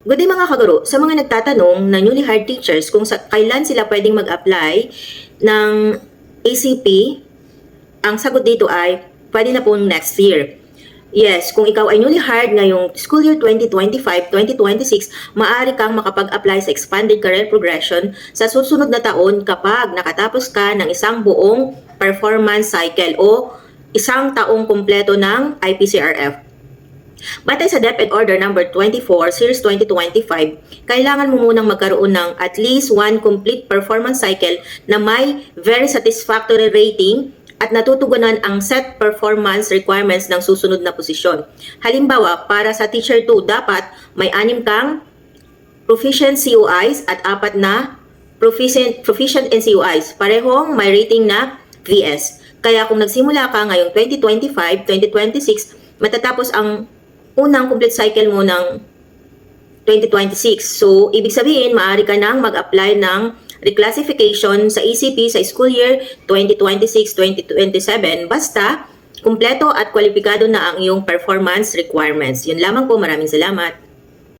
Good day mga kaguro, sa mga nagtatanong na newly hired teachers kung kailan sila pwedeng mag-apply ng ACP, ang sagot dito ay pwede na pong next year. Yes, kung ikaw ay newly hired ngayong school year 2025-2026, maaari kang makapag-apply sa Expanded Career Progression sa susunod na taon kapag nakatapos ka ng isang buong performance cycle o isang taong kumpleto ng IPCRF. Batay sa DepEd Order number 24, Series 2025, kailangan mo munang magkaroon ng at least one complete performance cycle na may very satisfactory rating at natutugunan ang set performance requirements ng susunod na posisyon. Halimbawa, para sa Teacher 2, dapat may 6 kang proficient COIs at 4 na proficient in COIs. Parehong may rating na VS. Kaya kung nagsimula ka ngayong 2025-2026, matatapos ang unang complete cycle mo ng 2026. So, ibig sabihin, maaari ka nang mag-apply ng reclassification sa ECP sa school year 2026-2027 basta kumpleto at kwalipikado na ang iyong performance requirements. Yun lamang po, maraming salamat.